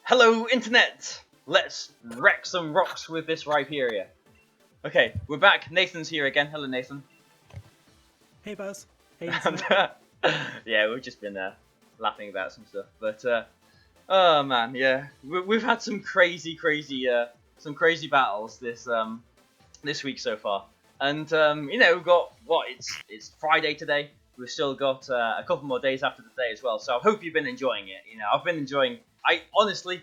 Hello, Internet! Let's wreck some rocks with this Rhyperior. Okay, we're back. Nathan's here again. Hello, Nathan. Hey, Buzz. Hey, And, Internet. yeah, we've just been laughing about some stuff. But, oh man, yeah. We've had some crazy battles this week so far. And, we've got, it's Friday today. We've still got a couple more days after the day as well. So I hope you've been enjoying it. I've been enjoying. I honestly,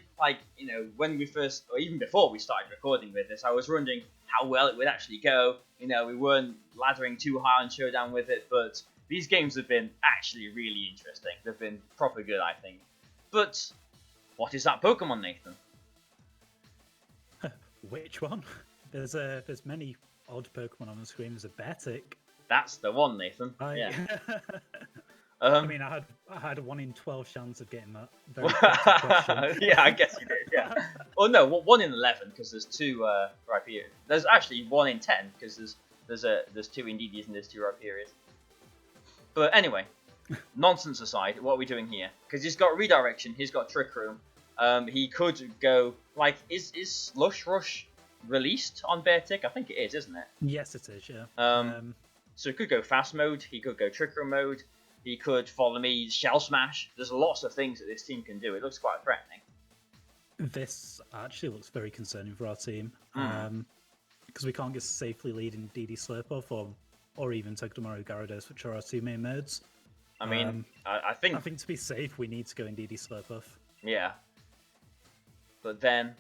when we first, or even before we started recording with this, I was wondering how well it would actually go. We weren't laddering too high on Showdown with it, but these games have been actually really interesting. They've been proper good, I think. But what is that Pokemon, Nathan? Which one? There's many odd Pokemon on the screen. There's a Beartic. That's the one, Nathan. Right. Yeah. I mean, I had a 1 in 12 chance of getting that very question. Yeah, I guess you did. Yeah. Well, no, 1 in 11 because there's 2 Rhyperiors. There's actually 1 in 10 because there's 2 Indeedees and there's 2 Rhyperiors. But anyway, nonsense aside, what are we doing here? Because he's got redirection, he's got Trick Room. He could go is Slush Rush released on Beartic? I think it is, isn't it? Yes, it is. Yeah. So he could go fast mode. He could go Trick Room mode. He could follow me, Shell Smash. There's lots of things that this team can do. It looks quite threatening. This actually looks very concerning for our team. Because we can't get safely leading DD Slurpuff or even Togedemaru Gyarados, which are our 2 main modes. I mean, I think to be safe, we need to go in DD Slurpuff. Yeah. But then,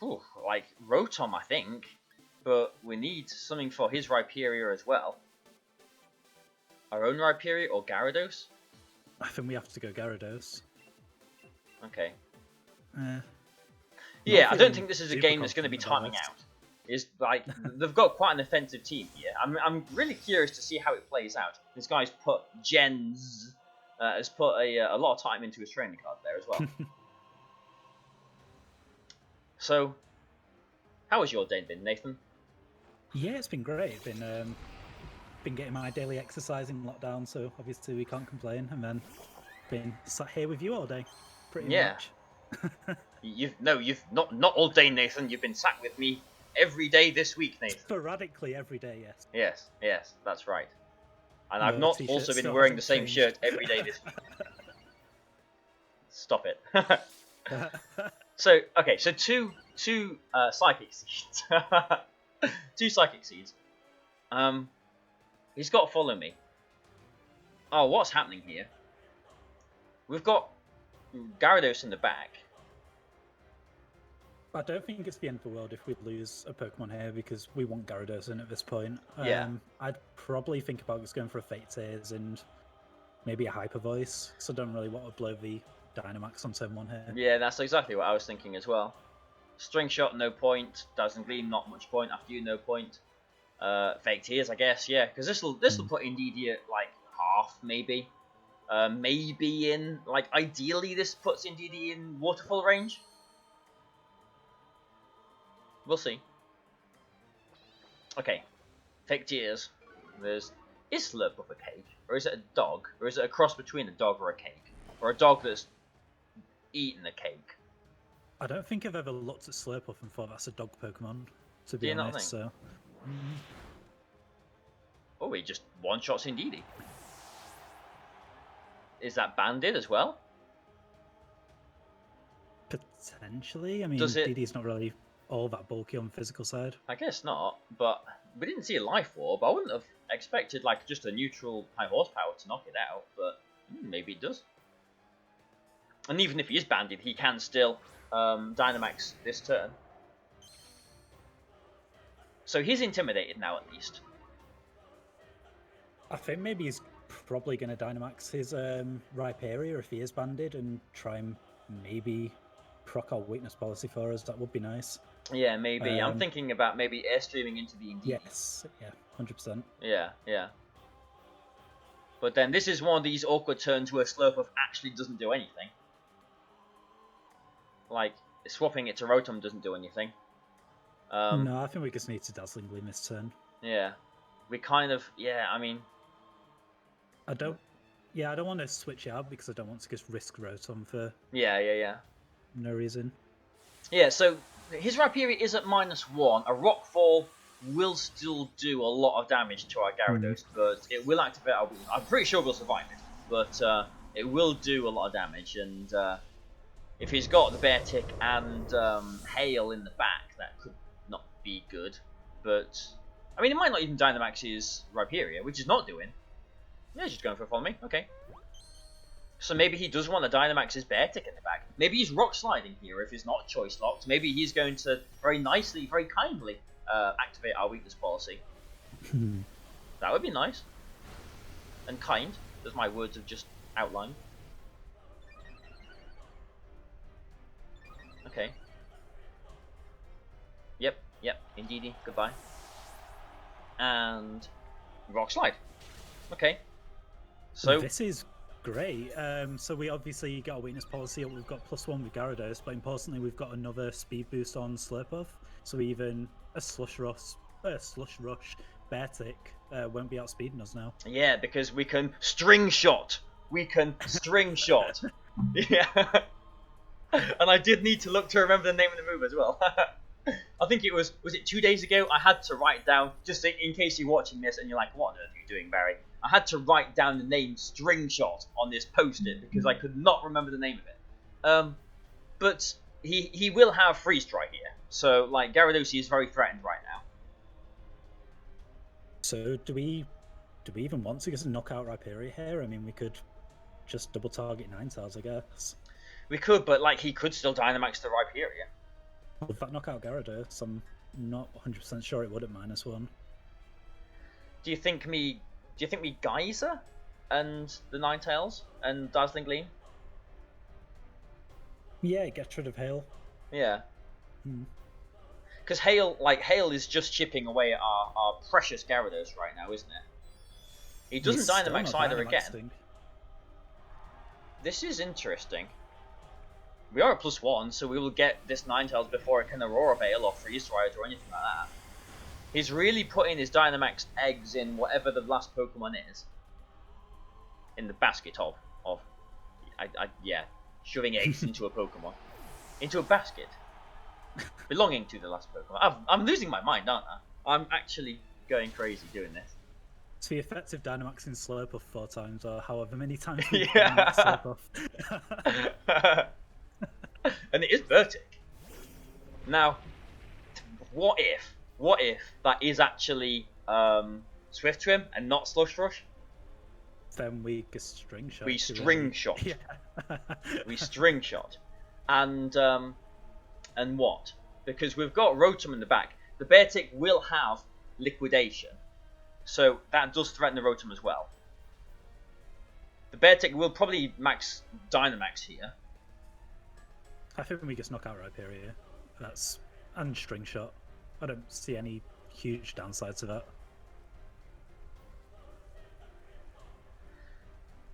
Rotom, I think. But we need something for his Rhyperior as well. Our own Rhyperior or Gyarados? I think we have to go Gyarados. Okay. Yeah, I don't think this is a super game that's going to be timing out. They've got quite an offensive team here. I'm really curious to see how it plays out. This guy's put has put a lot of time into his training card there as well. So, how has your day been, Nathan? Yeah, it's been great. Been getting my daily exercise in lockdown, so obviously we can't complain. And then been sat here with you all day, pretty much. You've not all day, Nathan. You've been sat with me every day this week, Nathan. Sporadically every day, yes. Yes, that's right. And I've not also been wearing the same shirt every day this week. Stop it. So two psychic seeds. 2 psychic seeds. He's got to follow me. Oh, what's happening here? We've got Gyarados in the back. I don't think it's the end of the world if we lose a Pokemon here because we want Gyarados in at this point. Yeah. I'd probably think about just going for a Fate Tears and maybe a Hyper Voice because I don't really want to blow the Dynamax on turn 1 here. Yeah, that's exactly what I was thinking as well. String Shot, no point. Dazzling Gleam, not much point. After you, no point. Fake Tears, I guess, yeah. Because this will put Indeedee at half, maybe. Maybe in ideally this puts Indeedee in Waterfall range. We'll see. Okay, Fake Tears. Is Slurpuff a cake, or is it a dog, or is it a cross between a dog or a cake, or a dog that's eaten a cake? I don't think I've ever looked at Slurpuff and thought that's a dog Pokemon, to be honest. So. Oh, he just one-shots Indeedee. Is that banded as well? Potentially. I mean, Indeedee's not really all that bulky on the physical side. I guess not, but we didn't see a Life Orb. I wouldn't have expected just a neutral high horsepower to knock it out, but maybe it does. And even if he is banded, he can still Dynamax this turn. So he's intimidated now, at least. I think maybe he's probably going to Dynamax his Rhyperior if he is banded and try and maybe proc our weakness policy for us. That would be nice. Yeah, maybe. I'm thinking about maybe airstreaming into the Indeedee. Yes, yeah, 100%. Yeah. But then this is one of these awkward turns where Slurpuff actually doesn't do anything. Swapping it to Rotom doesn't do anything. No, I think we just need to Dazzling Gleam this turn. Yeah. We kind of... Yeah, I mean... I don't want to switch out because I don't want to just risk Rotom for... Yeah. no reason. Yeah, so his Rhyperior is at -1. A Rockfall will still do a lot of damage to our Gyarados, but it will activate our weakness. I'm pretty sure we'll survive it, but it will do a lot of damage, and if he's got the Bear Tick and Hail in the back, that could not be good. But, I mean, it might not even Dynamax his Rhyperior, which is not doing. Yeah, he's just going for a follow me. Okay. So maybe he does want to Dynamax his Bear Tick in the back. Maybe he's Rock Sliding here if he's not Choice Locked. Maybe he's going to very nicely, very kindly activate our weakness policy. That would be nice. And kind, as my words have just outlined. Okay. Yep, indeedy, goodbye. And Rock Slide. Okay. So this is great. So we obviously got a weakness policy. We've got +1 with Gyarados, but importantly, we've got another speed boost on Slurpuff. So even a Slush Rush Bear Tick won't be outspeeding us now. yeah, because we can String Shot. We can String Shot. Yeah. And I did need to look to remember the name of the move as well. I think it was it 2 days ago? I had to write down, just in case you're watching this and you're like, what on earth are you doing, Barry? I had to write down the name String Shot on this post-it because I could not remember the name of it. But he will have Freeze Dry here. So, like, Gyarados is very threatened right now. So do we even want to just knock out Rhyperior here? I mean, we could just double target Ninetales, I guess. We could, but like he could still Dynamax the Rhyperior. Would that knock out Gyarados? I'm not 100% sure it would at -1. Do you think we Geyser and the Ninetales and Dazzling Gleam? Yeah, it gets rid of Hail. Yeah. Because Hail is just chipping away at our precious Gyarados right now, isn't it? He doesn't Dynamax either again. This is interesting. We are at +1, so we will get this Ninetales before it can Aurora Veil or Freeze Ride or anything like that. He's really putting his Dynamax eggs in whatever the last Pokemon is. In the basket of yeah, shoving eggs into a Pokemon. Into a basket. Belonging to the last Pokemon. I'm losing my mind, aren't I? I'm actually going crazy doing this. To be effective Dynamaxing Slurpuff 4 times, or however many times we yeah. Slurpuff. And it is Vertic. Now, what if that is actually Swift Trim and not Slush Rush? Then we just String Shot. We String Shot. Yeah. We String Shot. And what? Because we've got Rotom in the back. The Bear Tick will have Liquidation. So that does threaten the Rotom as well. The Bear Tick will probably max Dynamax here. I think we just knock out Rhyperior. And String Shot. I don't see any huge downside to that.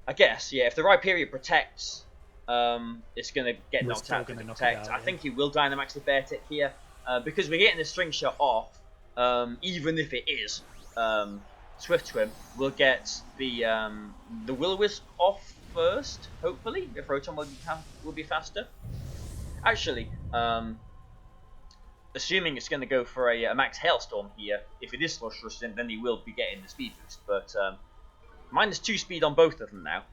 I guess, yeah. If the Rhyperior protects, it's going to get knocked out to protect. I think he will Dynamax the Bear Tick here because we're getting the String Shot off. Even if it is Swift Swim, we'll get the Will-O-Wisp off first. Hopefully, if Rotom will be faster. Actually, assuming it's going to go for a max Hailstorm here, if it is Slush Rush, then he will be getting the speed boost. But -2 speed on both of them now.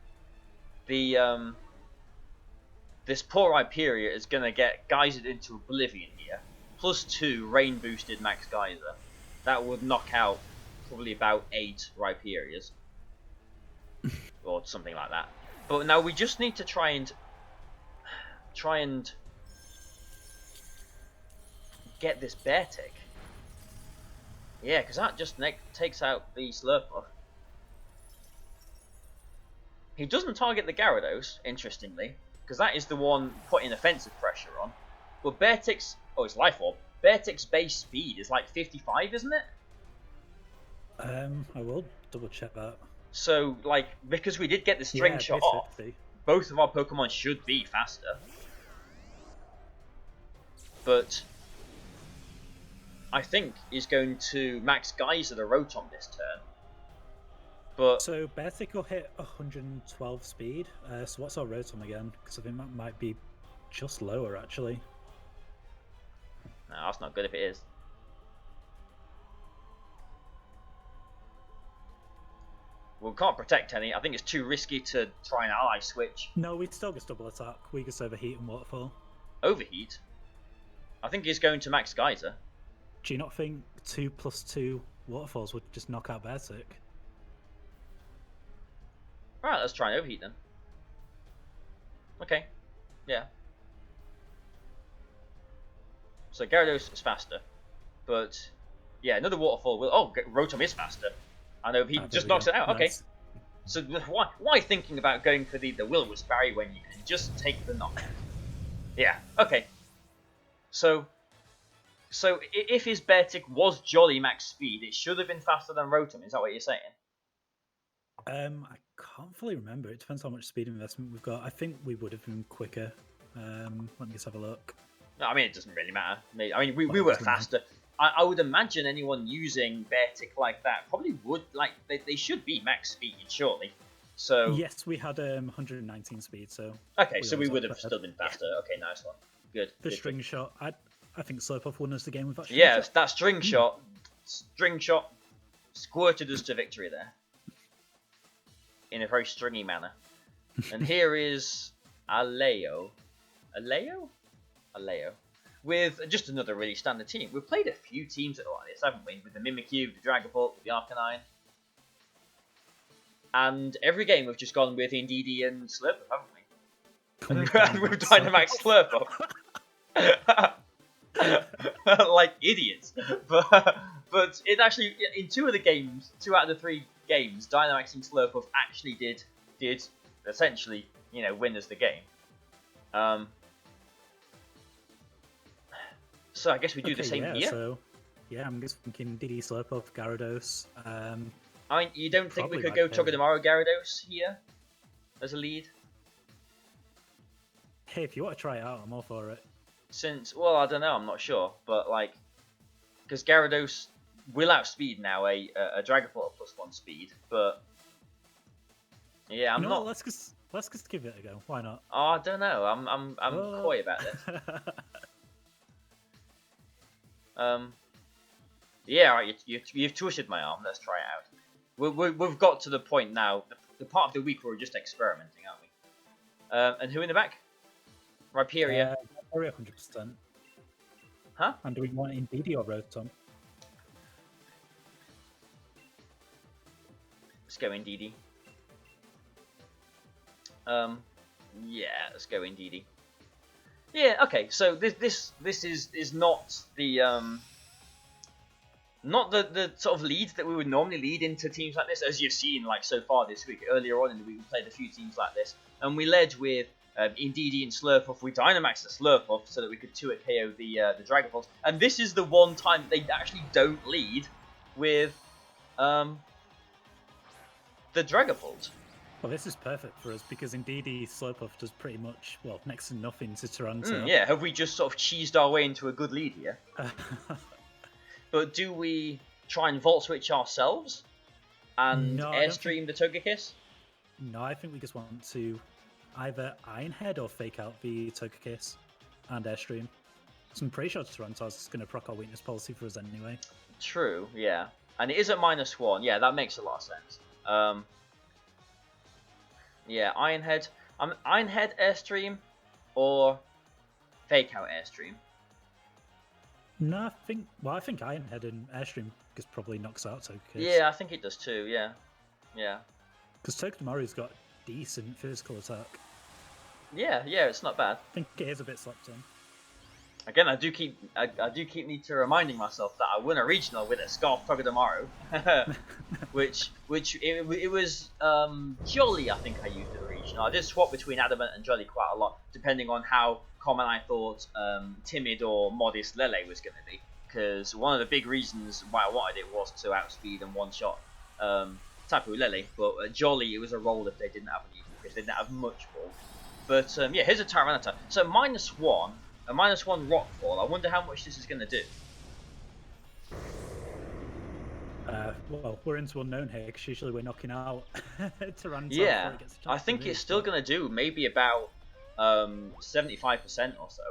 This poor Rhyperior is going to get geysered into oblivion here. +2 rain boosted max geyser. That would knock out probably about 8 Rhyperiors. Or something like that. But now we just need to try and get this Bear Tick. Yeah, because that just takes out the Slurpuff. He doesn't target the Gyarados, interestingly, because that is the one putting offensive pressure on. But Bear Tick's... oh, it's Life Orb. Bear Tick's base speed is like 55, isn't it? I will double check that. So, like, because we did get the String Shot off, 50. Both of our Pokemon should be faster. But I think he's going to max Geyser the Rotom this turn. But so Bear Tick will hit 112 speed. So what's our Rotom again? Because I think that might be just lower, actually. No, that's not good if it is. We can't protect any. I think it's too risky to try an ally switch. No, we still get double attack. We just overheat and waterfall. Overheat? I think he's going to max geyser. Do you not think 2+2 waterfalls would just knock out Beartick? Alright, let's try and overheat then. Okay. Yeah. So Gyarados is faster. But yeah, another waterfall will. Oh, Rotom is faster. I know he just knocks it out. Okay. Nice. So why thinking about going for the Will-Wisp Barrier when you can just take the knock? Yeah. Okay. So if his Beartick was Jolly max speed, it should have been faster than Rotom. Is that what you're saying? I can't fully remember. It depends how much speed investment we've got. I think we would have been quicker. Let me just have a look. No, I mean it doesn't really matter. I mean we were faster. I would imagine anyone using Beartick like that probably would they should be max speed surely. So yes, we had 119 speed. So okay, so we would have still been faster. Yeah. Okay, nice one. Good. The string shot. I think Slurpuff won us the game with that. Yeah, that string shot squirted us to victory there in a very stringy manner. And here is Aleo, with just another really standard team. We've played a few teams that are like this, haven't we? With the Mimikyu, the Dragapult, the Arcanine. And every game we've just gone with Indeedee and Slurpuff, haven't we? And we've Dynamax Slurpuff. Like idiots. But it actually, in two out of the 3 games, Dynamaxing Slurpuff actually did essentially, win us the game. So I guess we do the same here. So, yeah, I'm just thinking Diddy, Slurpuff, Gyarados. I mean, you don't think we could go Togedemaru Gyarados here as a lead? Hey, if you want to try it out, I'm all for it. Well, I don't know, I'm not sure, but because Gyarados will outspeed now a Dragapult at +1 speed, but yeah, I'm not. Let's just give it a go. Why not? Oh, I don't know. I'm coy about this. Yeah, right, you've twisted my arm. Let's try it out. We've got to the point now, the part of the week where we're just experimenting, aren't we? And who in the back? Rhyperior. Rhyperior, 100%. Huh? And do we want Indeedee or Rotom? Let's go Indeedee. Yeah, let's go Indeedee. Yeah, okay. So this is not the sort of lead that we would normally lead into teams like this, as you've seen so far this week. Earlier on in the week, we played a few teams like this, and we led with Indeedee and Slurpuff. We Dynamaxed the Slurpuff so that we could 2-hit KO the Dragapult, and this is the one time they actually don't lead with the Dragapult. Well, this is perfect for us because Indeedee Slurpuff does pretty much, next to nothing to Toronto. Yeah, have we just sort of cheesed our way into a good lead here? But do we try and Volt Switch ourselves and Airstream the Togekiss? No, I think we just want to either Ironhead or fake out the Togekiss and Airstream. So I'm pretty sure Toronto's is going to proc our weakness policy for us anyway. True, yeah. And it is at -1. Yeah, that makes a lot of sense. Yeah, Ironhead. Ironhead Airstream or fake out Airstream? No, I think Ironhead and Airstream just probably knocks out Togekiss. Yeah, I think it does too, yeah. Yeah. Because Togedemaru's got decent physical attack. Yeah, it's not bad. I think it is a bit slept on. Again, I do keep need to reminding myself that I won a regional with a Scarf Togedemaru, which it was Jolly. I think I used the regional. I did swap between Adamant and Jolly quite a lot, depending on how common I thought timid or modest Lele was going to be. Because one of the big reasons why I wanted it was to outspeed and one-shot Tapu Lele, but Jolly, it was a roll if they didn't have much ball. But yeah, here's a Tyranitar. So -1. A -1 Rockfall. I wonder how much this is going to do. Well, we're into unknown here because usually we're knocking out Tyranitar. Yeah, I think it's still going to do maybe about 75% or so.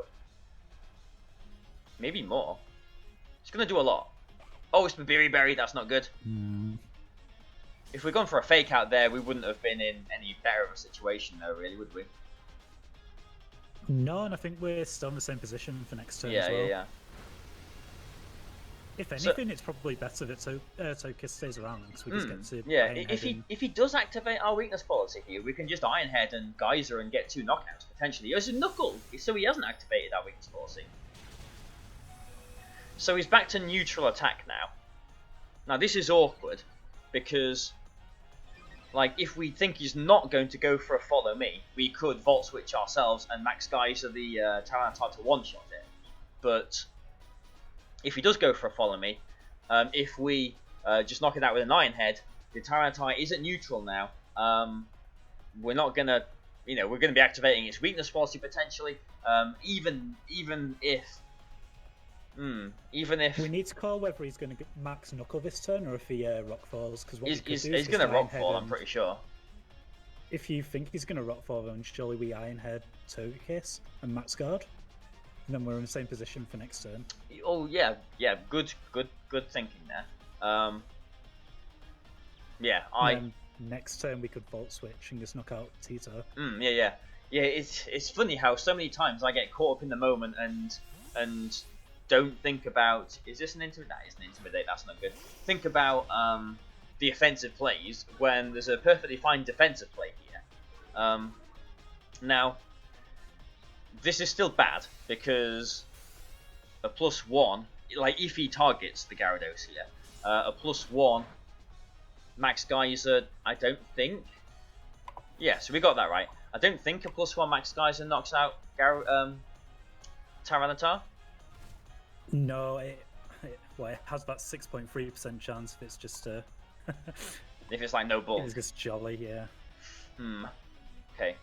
Maybe more. It's going to do a lot. Oh, it's Babiri Berry, that's not good. If we'd gone for a fake out there, we wouldn't have been in any better of a situation though, really, would we? No, and I think we're still in the same position for next turn Yeah, as well. yeah. If anything, it's probably better that Togekiss stays around because we just get to if he does activate our weakness policy here, we can just Iron Head and Geyser and get 2 knockouts potentially. It's a Knuckle, so he hasn't activated our weakness policy. So he's back to neutral attack now. Now this is awkward because, like, if we think he's not going to go for a follow me, we could Volt Switch ourselves and Max Geyser the Tyranitar to one-shot it. But if he does go for a follow me, if we just knock it out with an Iron Head, the Tyranitar isn't neutral now. We're not gonna, we're gonna be activating its weakness policy potentially. Even if we need to call whether he's going to max Knuckle this turn or if he Rock Falls, because he's going to Rock Fall, I'm pretty sure. If you think he's going to Rock Fall, then surely we Iron Head Togekiss and Max Guard, and then we're in the same position for next turn. Oh yeah, good thinking there. Next turn we could Volt Switch and just knock out Tito. Yeah. It's funny how so many times I get caught up in the moment and don't think about, is this an Intimidate? That isn't Intimidate, that's not good. Think about the offensive plays when there's a perfectly fine defensive play here. Now, this is still bad because a +1, like if he targets the Gyarados here, a +1 Max Geyser, I don't think. Yeah, so we got that right. I don't think a +1 Max Geyser knocks out Tyranitar. No, it has that 6.3% chance if it's just if it's like no bulk. It's just jolly, yeah. Okay.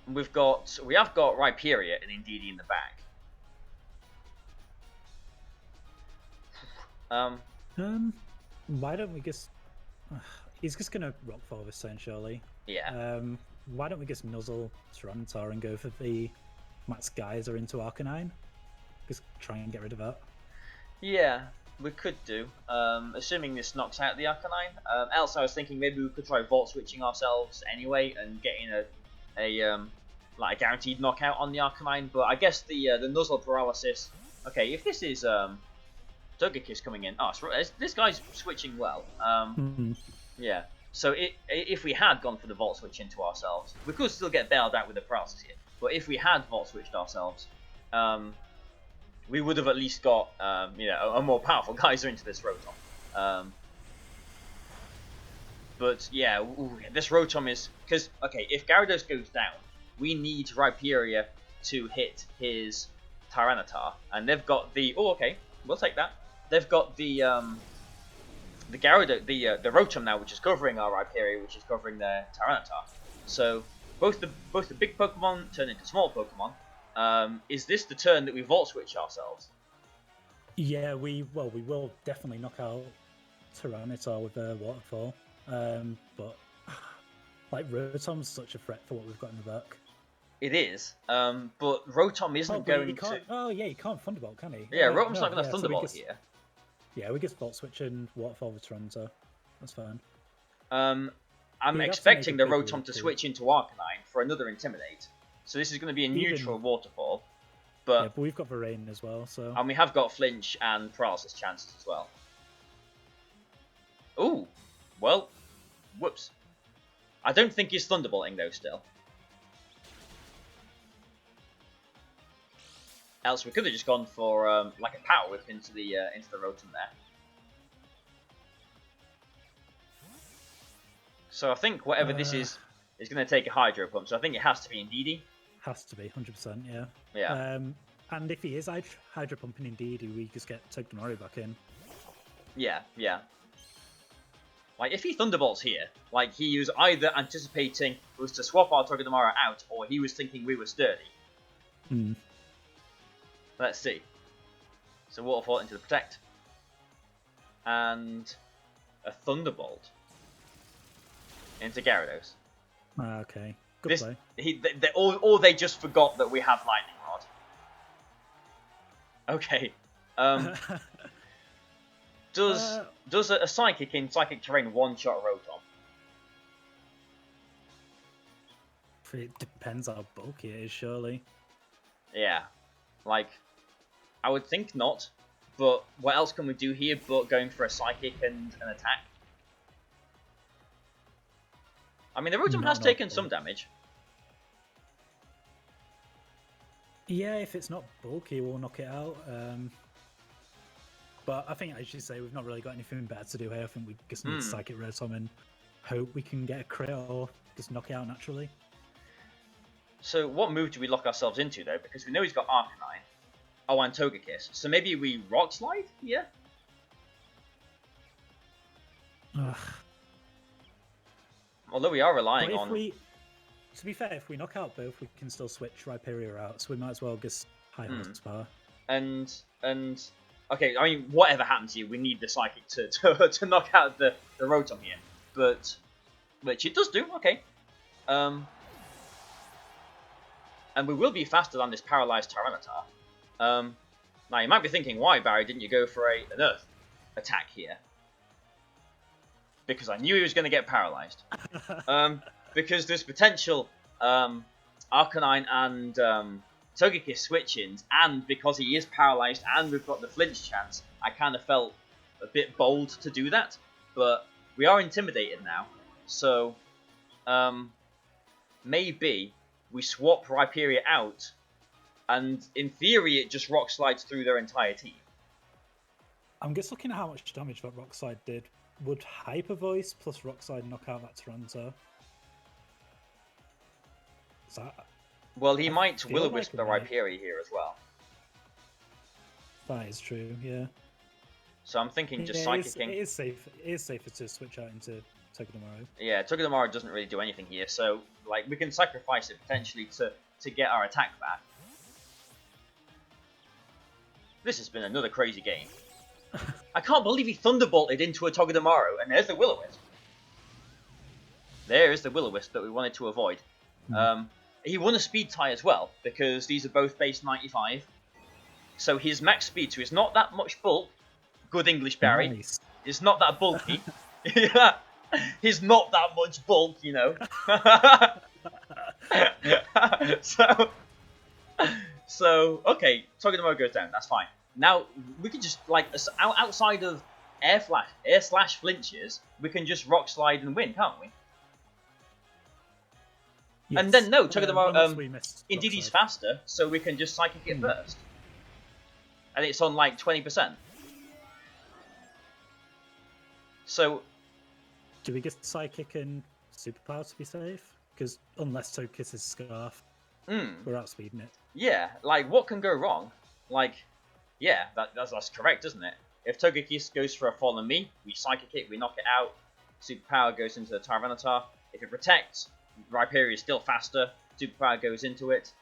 We have got Rhyperior and Indeedee in the back. Why don't we just? He's just gonna Rock Fall this turn, surely. Yeah. Why don't we just Nuzzle Tyranitar and go for the Max Geyser into Arcanine? Just try and get rid of that. Yeah, we could do. Assuming this knocks out the Arcanine. Else, I was thinking maybe we could try Volt Switching ourselves anyway and getting a guaranteed knockout on the Arcanine. But I guess the Nuzzle Paralysis. Okay, if this is Togekiss coming in. Oh, this guy's switching well. Yeah. So if we had gone for the Volt Switch into ourselves, we could still get bailed out with the Paralysis here. But if we had Volt Switched ourselves, we would have at least got a more powerful Geyser into this Rotom. But yeah, this Rotom is because if Gyarados goes down, we need Rhyperior to hit his Tyranitar, and they've got the we'll take that. They've got the Gyarados, the Rotom now, which is covering our Rhyperior, which is covering their Tyranitar. So both the big Pokemon turn into small Pokemon. Is this the turn that we Volt Switch ourselves? Yeah, we will definitely knock out Tyranitar with a Waterfall. But like Rotom's such a threat for what we've got in the back. It is, but Rotom isn't going to. Oh yeah, he can't Thunderbolt, can he? Yeah, Rotom's not going to Thunderbolt here. Yeah, we just Volt Switch and Waterfall with Tyranitar. That's fine. I'm expecting the Rotom to switch into Arcanine for another Intimidate. So this is going to be a neutral Waterfall. But we've got Rain as well, so. And we have got Flinch and Paralysis chances as well. Ooh, well, whoops. I don't think he's Thunderbolting though still. Else we could have just gone for like a Power Whip into the Rotom there. So I think whatever this is going to take a Hydro Pump. So I think it has to be Indeedee. Has to be 100%, yeah. Yeah. And if he is Hydro Pumping Indeedee, we just get Togedemaru back in. Yeah. Like if he Thunderbolts here, like he was either anticipating was to swap our Togedemaru out, or he was thinking we were sturdy. Let's see. So Waterfall into the Protect. And a Thunderbolt into Gyarados. Okay. Good play. Or they just forgot that we have Lightning Rod. Okay. Does a Psychic in Psychic Terrain one-shot Rotom? It depends how bulky it is, surely. Yeah. Like, I would think not. But what else can we do here but going for a Psychic and an attack? I mean, the Rotom has taken some damage. Yeah, if it's not bulky, we'll knock it out. But I think, as you say, we've not really got anything better to do here. I think we just need Psychic Rotom and hope we can get a crit or just knock it out naturally. So what move do we lock ourselves into, though? Because we know he's got Arcanine. Oh, and Togekiss. So maybe we Rock Slide here? Ugh. Although we are relying on... To be fair, if we knock out both, we can still switch Rhyperior out, so we might as well just high horsepower. And okay, I mean, whatever happens here, we need the Psychic to knock out the Rotom here. But which it does do, okay. And we will be faster than this paralyzed Tyranitar. Now you might be thinking, why, Barry, didn't you go for an Earth attack here? Because I knew he was going to get paralyzed. Because there's potential Arcanine and Togekiss switch-ins, and because he is paralyzed and we've got the flinch chance, I kind of felt a bit bold to do that. But we are intimidated now, so maybe we swap Rhyperior out, and in theory it just Rock Slides through their entire team. I'm just looking at how much damage that Rock Slide did. Would Hyper Voice plus Rock Slide knock out that Tyranitar? Well, he might Will-O-Wisp the Rhyperior here as well. That is true, yeah. So I'm thinking just Psychicking. It is safer to switch out into Togedemaru. Yeah, Togedemaru doesn't really do anything here, so like we can sacrifice it potentially to get our attack back. This has been another crazy game. I can't believe he Thunderbolted into a Togedemaru, and there's the Will-O-Wisp. There is the Will-O-Wisp that we wanted to avoid. He won a speed tie as well, because these are both base 95. So his max speed, so it's not that much bulk. Good English, Barry. Nice. It's not that bulky. He's not that much bulk, you know. So okay, Togedemaru goes down, that's fine. Now, we can just, like, outside of air slash flinches, we can just Rock Slide and win, can't we? Yes. And then, no, Togedemaru, indeed he's faster, so we can just Psychic it first. And it's on, like, 20%. So... Do we get Psychic and Superpower to be safe? Because unless Togekiss is Scarf, we're outspeeding it. Yeah, like, what can go wrong? Like... Yeah, that's correct, isn't it? If Togekiss goes for a Fall on Me, we Psychic it, we knock it out. Superpower goes into the Tyranitar. If it protects, Rhyperior is still faster. Superpower goes into it.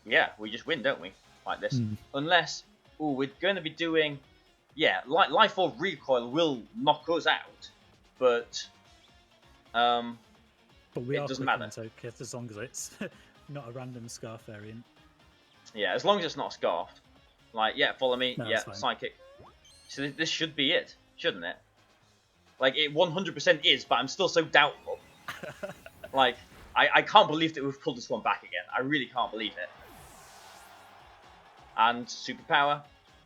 Yeah, we just win, don't we? Like this. Unless, we're going to be doing... Yeah, Life Orb Recoil will knock us out. But we it doesn't matter. Togekiss as long as it's not a random Scarf variant. Yeah, as long as it's not Scarfed. Like, yeah, follow me, no, yeah, Psychic. So this should be it, shouldn't it? Like, it 100% is, but I'm still so doubtful. Like, I can't believe that we've pulled this one back again. I really can't believe it. And Superpower.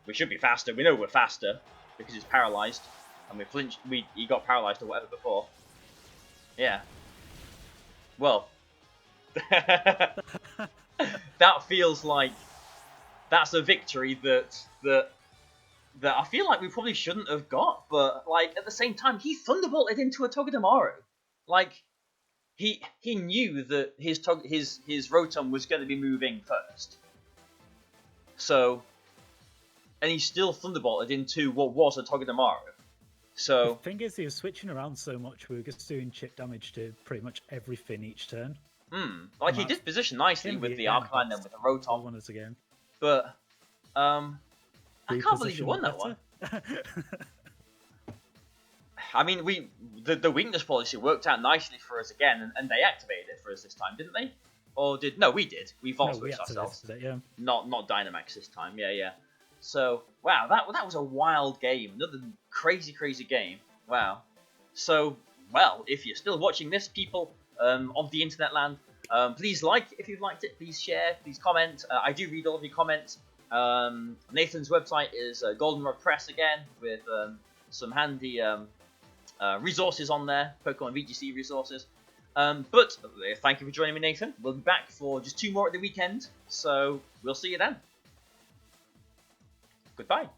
We should be faster. We know we're faster, because he's paralyzed. And we flinched, he got paralyzed or whatever before. Yeah. Well. That feels like... That's a victory that I feel like we probably shouldn't have got, but like at the same time, he Thunderbolted into a Togedemaru. Like he knew that his Rotom was going to be moving first. So, and he still Thunderbolted into what was a Togedemaru. So the thing is, he was switching around so much, we were just doing chip damage to pretty much everything each turn. Like he did position nicely with the Arcanine and with the Rotom. Won us again. But, I can't believe you won that one. I mean, the weakness policy worked out nicely for us again, and they activated it for us this time, didn't they? Or we did. We vault switched ourselves. It, yeah. Not Dynamax this time. Yeah. So wow, that was a wild game. Another crazy game. Wow. So well, if you're still watching this, people of the internet land, please like if you've liked it. Please share. Please comment. I do read all of your comments. Nathan's website is Goldenrod Press again with some handy resources on there, Pokemon VGC resources. But thank you for joining me, Nathan. We'll be back for just 2 more at the weekend, so we'll see you then. Goodbye.